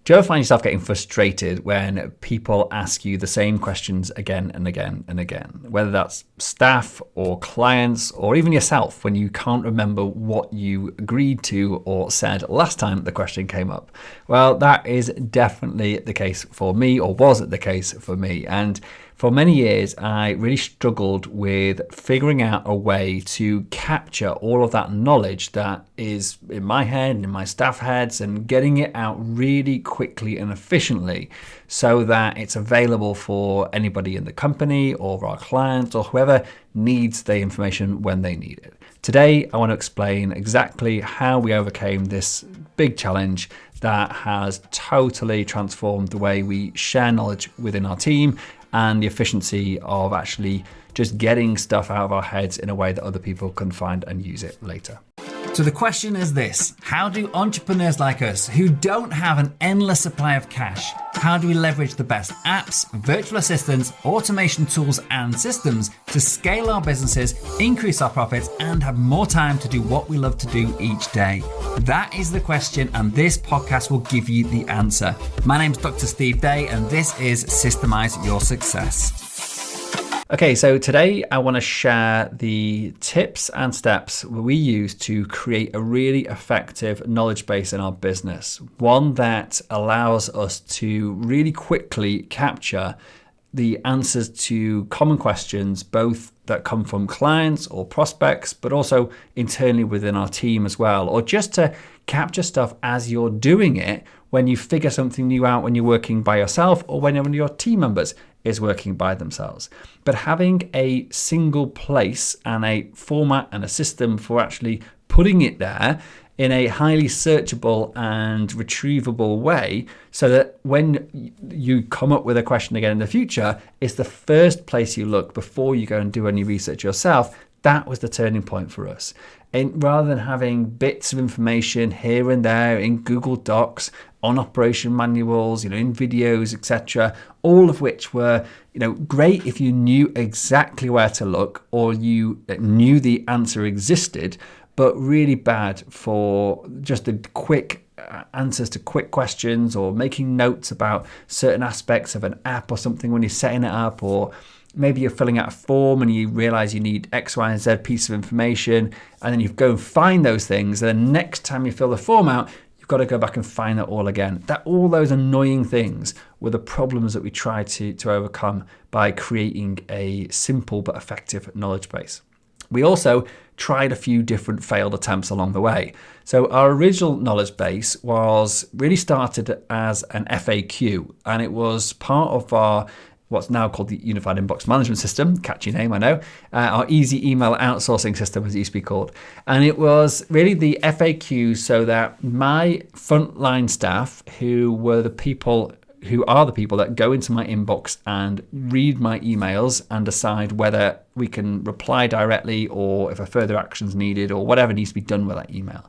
Do you ever find yourself getting frustrated when people ask you the same questions again and again and again? Whether that's staff or clients or even yourself, when you can't remember what you agreed to or said last time the question came up. Well, that is definitely the case for me, or was the case for me. And for many years, I really struggled with figuring out a way to capture all of that knowledge that is in my head and in my staff heads, and getting it out really quickly and efficiently so that it's available for anybody in the company or our clients or whoever needs the information when they need it. Today, I want to explain exactly how we overcame this big challenge that has totally transformed the way we share knowledge within our team and the efficiency of actually just getting stuff out of our heads in a way that other people can find and use it later. So the question is this: how do entrepreneurs like us, who don't have an endless supply of cash, how do we leverage the best apps, virtual assistants, automation tools, and systems to scale our businesses, increase our profits, and have more time to do what we love to do each day? That is the question, and this podcast will give you the answer. My name's Dr. Steve Day, and this is Systemize Your Success. Okay, so today I want to share the tips and steps we use to create a really effective knowledge base in our business. One that allows us to really quickly capture the answers to common questions, both that come from clients or prospects, but also internally within our team as well, or just to capture stuff as you're doing it when you figure something new out when you're working by yourself or when one of your team members is working by themselves. But having a single place and a format and a system for actually putting it there in a highly searchable and retrievable way, so that when you come up with a question again in the future, it's the first place you look before you go and do any research yourself. That was the turning point for us. And rather than having bits of information here and there in Google Docs, on operation manuals, in videos, etc., all of which were, great if you knew exactly where to look or you knew the answer existed, but really bad for just the quick answers to quick questions, or making notes about certain aspects of an app or something when you're setting it up, or maybe you're filling out a form and you realize you need X, Y, and Z piece of information, and then you go and find those things, and then next time you fill the form out, you've got to go back and find it all again. All those annoying things were the problems that we tried to overcome by creating a simple but effective knowledge base. We also tried a few different failed attempts along the way. So our original knowledge base was really started as an FAQ, and it was part of our what's now called the Unified Inbox Management System, catchy name, I know, our easy email outsourcing system, as it used to be called. And it was really the FAQ so that my frontline staff, who are the people that go into my inbox and read my emails and decide whether we can reply directly or if a further action's needed or whatever needs to be done with that email.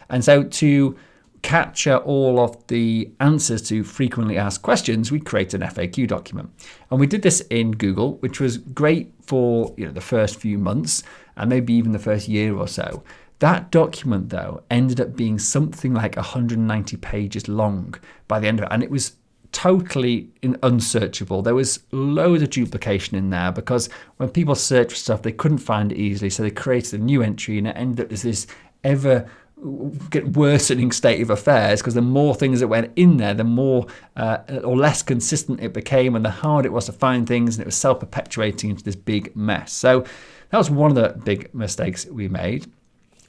And so to capture all of the answers to frequently asked questions, we created an FAQ document. And we did this in Google, which was great for the first few months and maybe even the first year or so. That document, though, ended up being something like 190 pages long by the end of it. And it was totally unsearchable. There was loads of duplication in there because when people search for stuff, they couldn't find it easily. So they created a new entry, and it ended up as this ever worsening state of affairs, because the more things that went in there, the more or less consistent it became, and the harder it was to find things, and it was self-perpetuating into this big mess. So that was one of the big mistakes we made.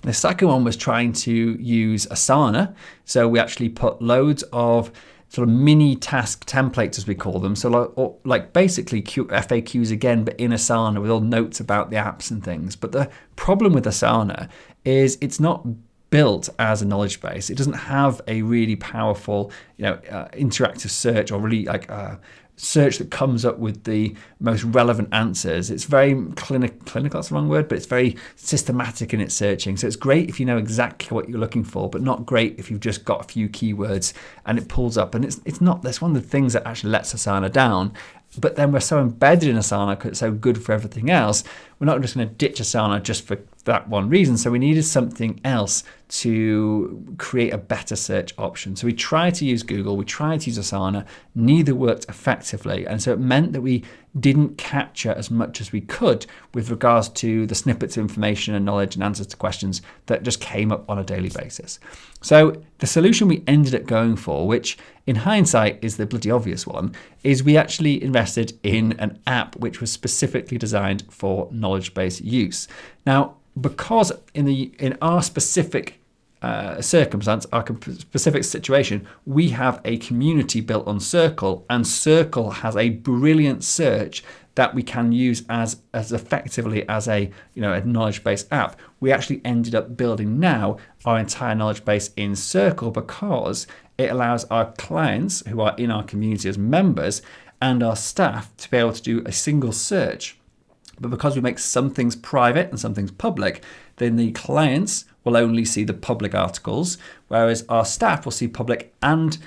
The second one was trying to use Asana. So we actually put loads of sort of mini task templates, as we call them. So like basically FAQs again, but in Asana with all notes about the apps and things. But the problem with Asana is it's not built as a knowledge base. It doesn't have a really powerful, interactive search, or really like search that comes up with the most relevant answers. It's very clinical, that's the wrong word, but it's very systematic in its searching. So it's great if you know exactly what you're looking for, but not great if you've just got a few keywords and it pulls up. And that's one of the things that actually lets Asana down. But then we're so embedded in Asana because it's so good for everything else. We're not just going to ditch Asana just for that one reason. So we needed something else to create a better search option. So we tried to use Google, we tried to use Asana, neither worked effectively. And so it meant that we didn't capture as much as we could with regards to the snippets of information and knowledge and answers to questions that just came up on a daily basis. So the solution we ended up going for, which in hindsight is the bloody obvious one, is we actually invested in an app which was specifically designed for knowledge base use. Now, because in our specific circumstance, our specific situation, we have a community built on Circle, and Circle has a brilliant search that we can use as effectively as a knowledge base app. We actually ended up building now our entire knowledge base in Circle because it allows our clients who are in our community as members and our staff to be able to do a single search. But because we make some things private and some things public, then the clients will only see the public articles, whereas our staff will see public and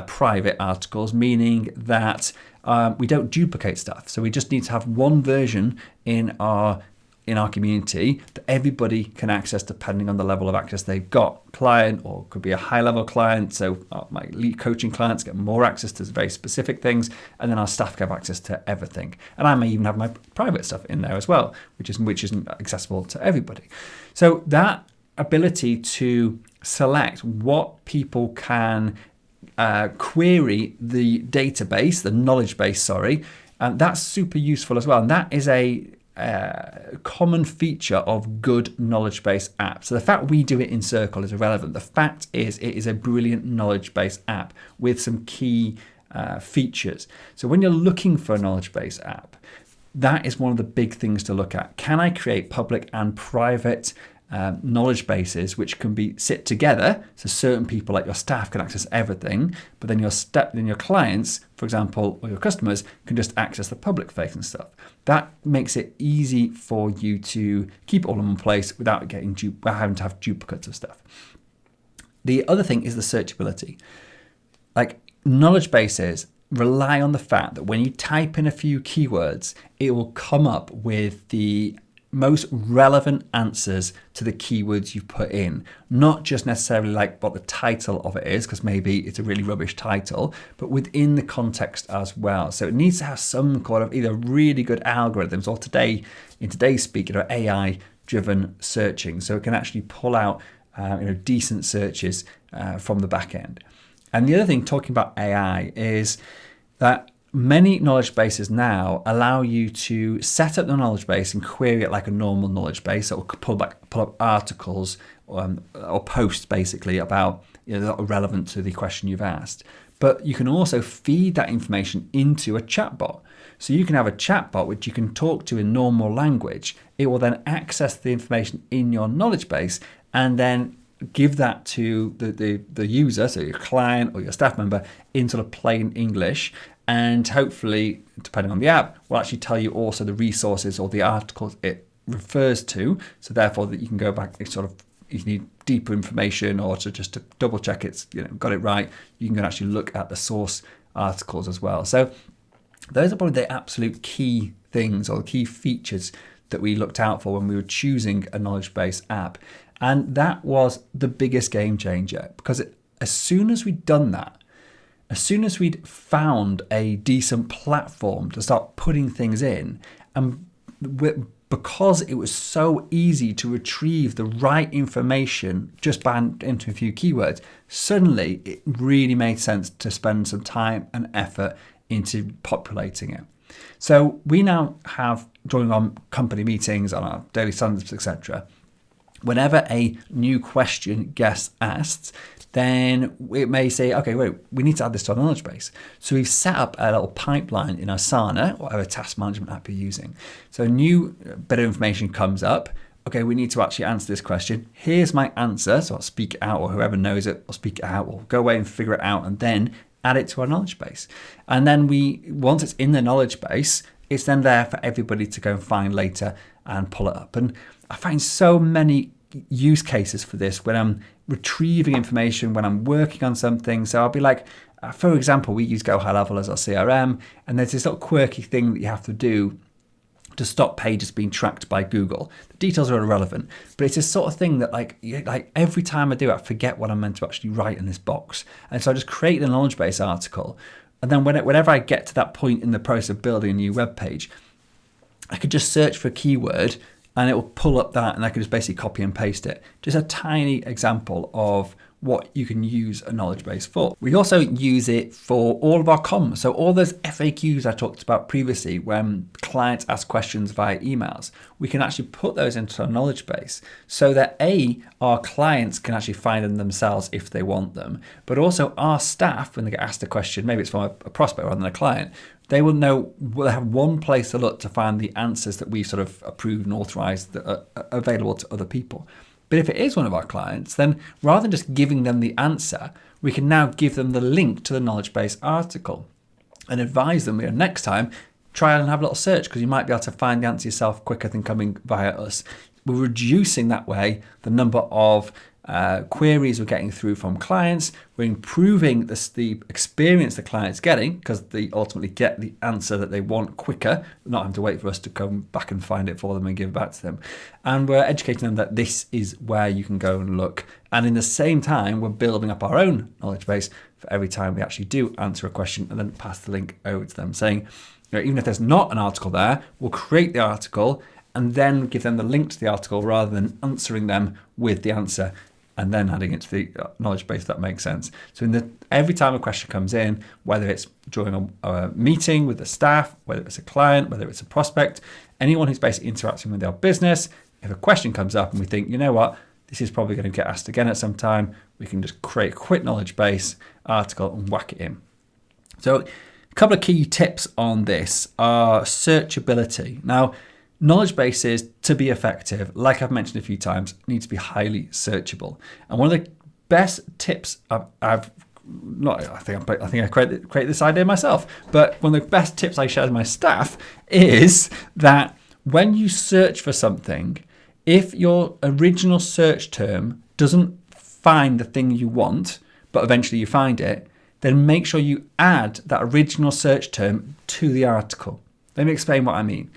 private articles, meaning that we don't duplicate stuff. So we just need to have one version in our community that everybody can access depending on the level of access they've got. Client, or could be a high level client. So my lead coaching clients get more access to very specific things, and then our staff have access to everything. And I may even have my private stuff in there as well, which isn't accessible to everybody. So that ability to select what people can query the database, the knowledge base, that's super useful as well. And that is a common feature of good knowledge base apps. So the fact we do it in Circle is irrelevant. The fact is it is a brilliant knowledge base app with some key features. So when you're looking for a knowledge base app, that is one of the big things to look at. Can I create public and private knowledge bases which can sit together, so certain people like your staff can access everything, but then your clients, for example, or your customers can just access the public facing stuff. That makes it easy for you to keep it all in one place without having to have duplicates of stuff. The other thing is the searchability. Like, knowledge bases rely on the fact that when you type in a few keywords, it will come up with the most relevant answers to the keywords you put in, not just necessarily like what the title of it is, because maybe it's a really rubbish title, but within the context as well. So it needs to have some kind of either really good algorithms, or in today's speak, AI driven searching, so it can actually pull out decent searches from the back end. And the other thing, talking about AI, is that many knowledge bases now allow you to set up the knowledge base and query it like a normal knowledge base. So it will pull up articles or posts basically about that are relevant to the question you've asked. But you can also feed that information into a chatbot. So you can have a chatbot which you can talk to in normal language. It will then access the information in your knowledge base and then give that to the user, so your client or your staff member, in sort of plain English. And hopefully, depending on the app, will actually tell you also the resources or the articles it refers to. So therefore, that you can go back, if you need deeper information or just to double check it's got it right, you can actually look at the source articles as well. So those are probably the absolute key things or the key features that we looked out for when we were choosing a knowledge base app. And that was the biggest game changer, because as soon as we'd done that, as soon as we'd found a decent platform to start putting things in, and because it was so easy to retrieve the right information just by entering a few keywords, suddenly it really made sense to spend some time and effort into populating it. So we now have, during our company meetings, on our daily stand-ups, etc., whenever a new question gets asked, then it may say, okay, wait, we need to add this to our knowledge base. So we've set up a little pipeline in Asana, or whatever task management app you're using. So a new bit of information comes up. Okay, we need to actually answer this question. Here's my answer. So I'll speak it out, or whoever knows it will speak it out, or go away and figure it out, and then add it to our knowledge base. And then once it's in the knowledge base, it's then there for everybody to go and find later and pull it up. And I find so many use cases for this when I'm retrieving information, when I'm working on something. So I'll be like, for example, we use Go High Level as our CRM, and there's this little quirky thing that you have to do to stop pages being tracked by Google. The details are irrelevant, but it's this sort of thing that like every time I do it, I forget what I'm meant to actually write in this box. And so I just create a knowledge base article. And then whenever I get to that point in the process of building a new web page, I could just search for a keyword and it will pull up that, and I can just basically copy and paste it. Just a tiny example of what you can use a knowledge base for. We also use it for all of our comms. So all those FAQs I talked about previously, when clients ask questions via emails, we can actually put those into our knowledge base so that our clients can actually find them themselves if they want them, but also our staff, when they get asked a question, maybe it's from a prospect rather than a client, they will know, we'll have one place to look to find the answers that we've sort of approved and authorized that are available to other people. But if it is one of our clients, then rather than just giving them the answer, we can now give them the link to the knowledge base article and advise them, next time, try and have a little search because you might be able to find the answer yourself quicker than coming via us. We're reducing that way the number of queries we're getting through from clients. We're improving the experience the client's getting because they ultimately get the answer that they want quicker, not having to wait for us to come back and find it for them and give it back to them. And we're educating them that this is where you can go and look. And in the same time, we're building up our own knowledge base for every time we actually do answer a question and then pass the link over to them, saying, even if there's not an article there, we'll create the article and then give them the link to the article rather than answering them with the answer and then adding it to the knowledge base, if that makes sense. So every time a question comes in, whether it's during a meeting with the staff, whether it's a client, whether it's a prospect, anyone who's basically interacting with our business, if a question comes up and we think, you know what, this is probably going to get asked again at some time, we can just create a quick knowledge base article and whack it in. So a couple of key tips on this are searchability. Now, knowledge bases, to be effective, like I've mentioned a few times, need to be highly searchable. And one of the best tips I created this idea myself, but one of the best tips I share with my staff is that when you search for something, if your original search term doesn't find the thing you want, but eventually you find it, then make sure you add that original search term to the article. Let me explain what I mean.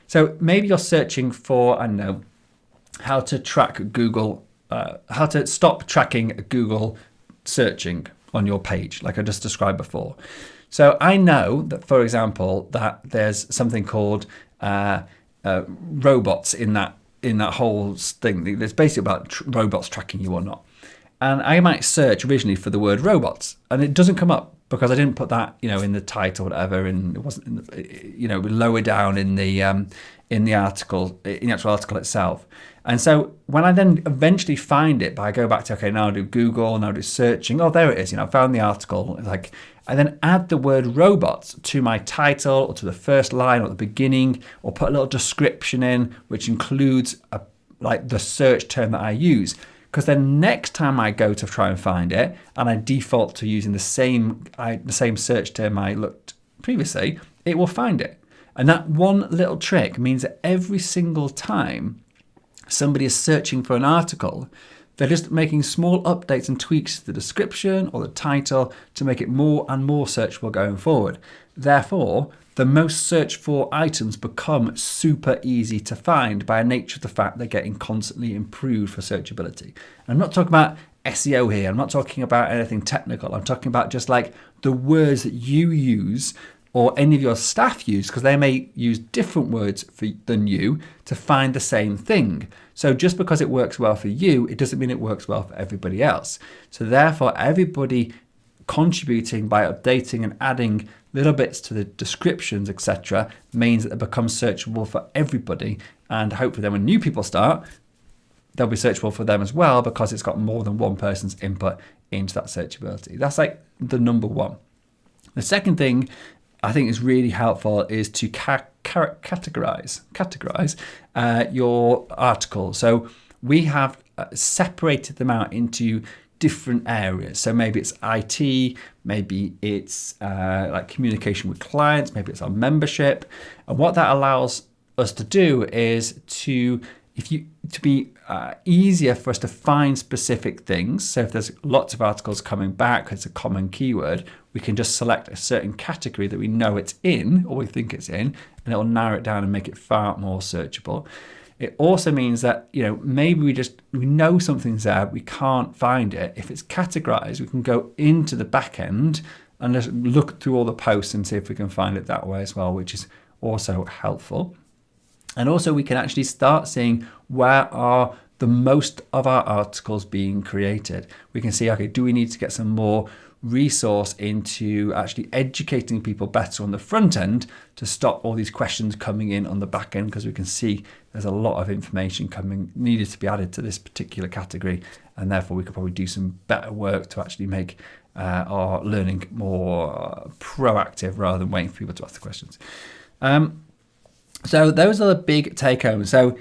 So maybe you're searching for, I don't know, how to track Google, how to stop tracking Google searching on your page, like I just described before. So I know that, for example, that there's something called robots in that whole thing. It's basically about robots tracking you or not. And I might search originally for the word robots, and it doesn't come up because I didn't put that, in the title or whatever, and it wasn't, lower down in the article, in the actual article itself. And so when I then eventually find it, but I go back to, okay, now I do Google, now I do searching. Oh, there it is. I found the article. I then add the word robots to my title or to the first line or the beginning, or put a little description in, which includes the search term that I use. Because then next time I go to try and find it, and I default to using the same search term I looked previously, it will find it. And that one little trick means that every single time somebody is searching for an article, they're just making small updates and tweaks to the description or the title to make it more and more searchable going forward. Therefore, the most searched for items become super easy to find by nature of the fact they're getting constantly improved for searchability. And I'm not talking about SEO here. I'm not talking about anything technical. I'm talking about just like the words that you use or any of your staff use, because they may use different words than you to find the same thing. So just because it works well for you, it doesn't mean it works well for everybody else. So therefore, everybody contributing by updating and adding little bits to the descriptions, etc., means that it becomes searchable for everybody. And hopefully then when new people start, they'll be searchable for them as well, because it's got more than one person's input into that searchability. That's like the number one. The second thing I think is really helpful is to categorize your article. So we have separated them out into different areas. So maybe it's IT, maybe it's like communication with clients, maybe it's our membership. And what that allows us to do is to to be easier for us to find specific things. So if there's lots of articles coming back, it's a common keyword, we can just select a certain category that we know it's in, or we think it's in, and it will narrow it down and make it far more searchable. It also means that, maybe we know something's there, we can't find it. If it's categorized, we can go into the back end and just look through all the posts and see if we can find it that way as well, which is also helpful. And also we can actually start seeing where are the most of our articles being created. We can see, okay, do we need to get some more resource into actually educating people better on the front end to stop all these questions coming in on the back end, because we can see there's a lot of information needed to be added to this particular category, and therefore we could probably do some better work to actually make our learning more proactive rather than waiting for people to ask the questions. So those are the big take-homes. So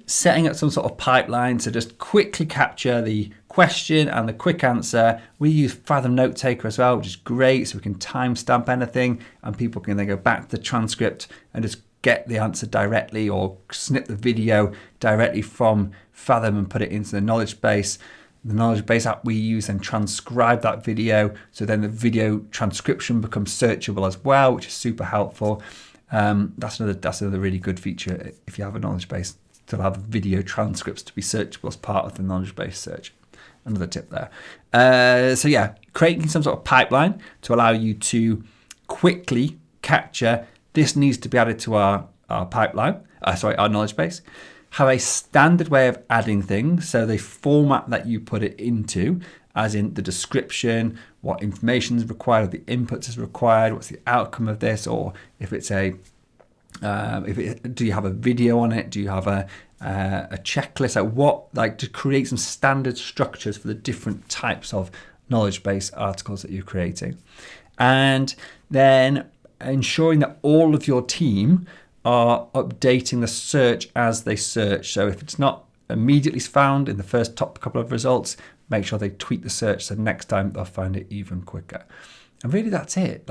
setting up some sort of pipeline to just quickly capture the question and the quick answer. We use Fathom Note Taker as well, which is great, so we can timestamp anything and people can then go back to the transcript and just get the answer directly, or snip the video directly from Fathom and put it into the knowledge base. The knowledge base app we use then transcribe that video, so then the video transcription becomes searchable as well, which is super helpful. That's another really good feature if you have a knowledge base, to have video transcripts to be searchable as part of the knowledge base search. Another tip there. So yeah, creating some sort of pipeline to allow you to quickly capture this needs to be added to our pipeline, our knowledge base. Have a standard way of adding things, so the format that you put it into, as in the description, what information is required, what the inputs is required, what's the outcome of this, or if it's do you have a video on it? Do you have a checklist? To create some standard structures for the different types of knowledge base articles that you're creating, and then ensuring that all of your team are updating the search as they search. So if it's not immediately found in the first top couple of results, make sure they tweak the search so next time they'll find it even quicker. And really that's it.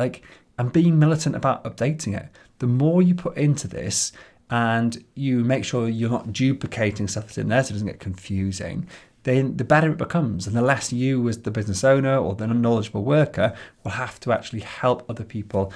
And being militant about updating it. The more you put into this and you make sure you're not duplicating stuff that's in there so it doesn't get confusing, then the better it becomes, and the less you as the business owner or the knowledgeable worker will have to actually help other people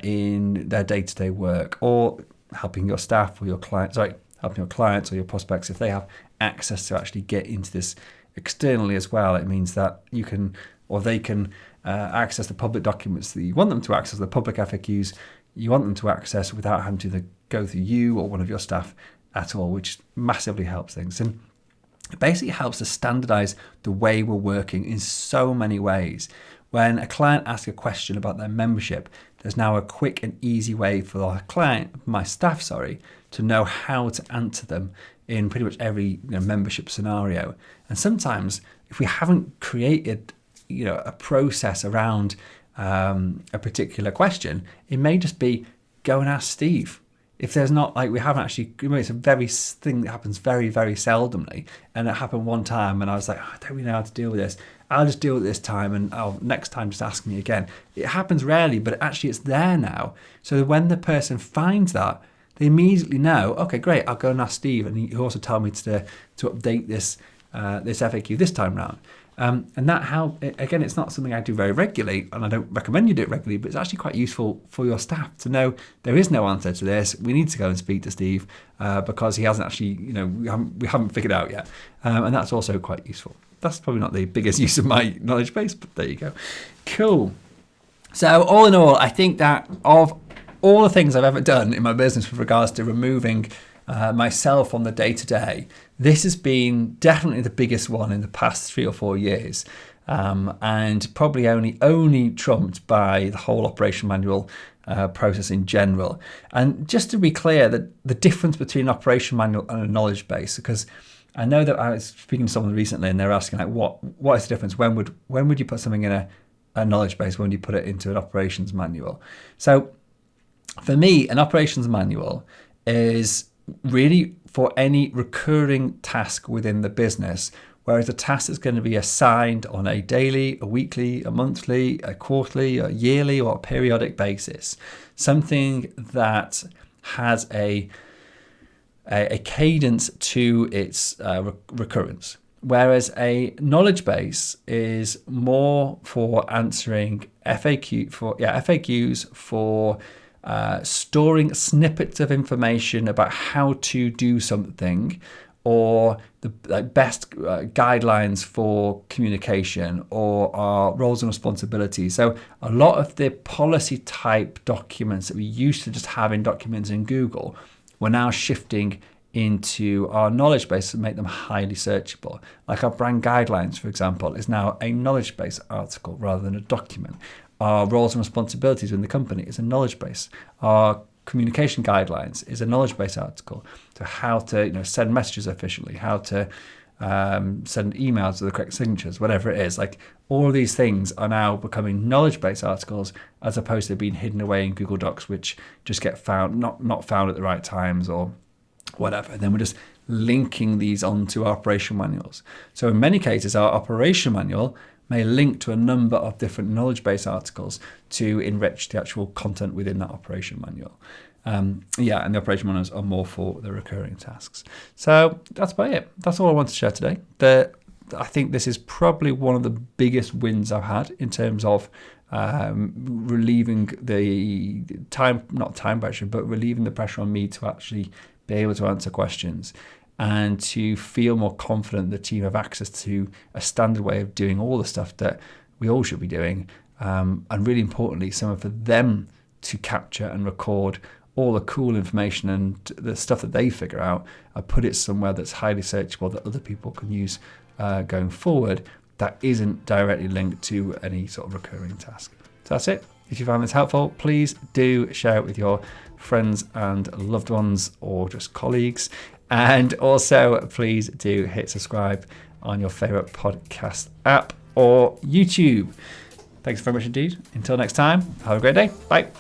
in their day-to-day work, or helping your staff or your clients, helping your clients or your prospects if they have access to actually get into this externally as well. It means that you can, or they can access the public documents that you want them to access, the public FAQs you want them to access without having to go through you or one of your staff at all, which massively helps things. And it basically helps to standardize the way we're working in so many ways. When a client asks a question about their membership, there's now a quick and easy way for my staff, to know how to answer them in pretty much every membership scenario. And sometimes if we haven't created a process around a particular question, it may just be go and ask Steve. If there's not, we haven't actually, it's a very thing that happens very, very seldomly. And it happened one time and I was like, I don't really know how to deal with this. I'll just deal with it this time, and next time just ask me again. It happens rarely, but actually it's there now. So when the person finds that, they immediately know, okay, great, I'll go and ask Steve. And he also told me to update this FAQ this time round. And that again, it's not something I do very regularly, and I don't recommend you do it regularly, but it's actually quite useful for your staff to know there is no answer to this. We need to go and speak to Steve because he hasn't actually, we haven't figured it out yet. And that's also quite useful. That's probably not the biggest use of my knowledge base, but there you go. Cool. So all in all, I think that of all the things I've ever done in my business with regards to removing myself on the day-to-day, this has been definitely the biggest one in the past 3 or 4 years, and probably only trumped by the whole operation manual process in general. And just to be clear, the difference between an operation manual and a knowledge base, because I know that I was speaking to someone recently and they're asking what is the difference? When would you put something in a knowledge base? When would you put it into an operations manual? So for me, an operations manual is really for any recurring task within the business, whereas a task is going to be assigned on a daily, a weekly, a monthly, a quarterly, a yearly, or a periodic basis. Something that has a a cadence to its recurrence. Whereas a knowledge base is more for answering FAQs, for storing snippets of information about how to do something, or the best guidelines for communication, or our roles and responsibilities. So a lot of the policy type documents that we used to just have in documents in Google, we're now shifting into our knowledge base to make them highly searchable. Like our brand guidelines, for example, is now a knowledge base article rather than a document. Our roles and responsibilities in the company is a knowledge base. Our communication guidelines is a knowledge base article. So how to send messages efficiently, how to send emails with the correct signatures, whatever it is. Like all of these things are now becoming knowledge base articles as opposed to being hidden away in Google Docs, which just get found not found at the right times or whatever. And then we're just linking these onto our operation manuals. So in many cases, our operation manual may link to a number of different knowledge base articles to enrich the actual content within that operation manual. And the operation manuals are more for the recurring tasks. So that's about it. That's all I want to share today. I think this is probably one of the biggest wins I've had in terms of relieving the relieving the pressure on me to actually be able to answer questions and to feel more confident the team have access to a standard way of doing all the stuff that we all should be doing. And really importantly, somewhere for them to capture and record all the cool information and the stuff that they figure out and put it somewhere that's highly searchable that other people can use going forward that isn't directly linked to any sort of recurring task. So that's it. If you found this helpful, please do share it with your friends and loved ones or just colleagues. And also, please do hit subscribe on your favorite podcast app or YouTube. Thanks very much indeed. Until next time, have a great day. Bye.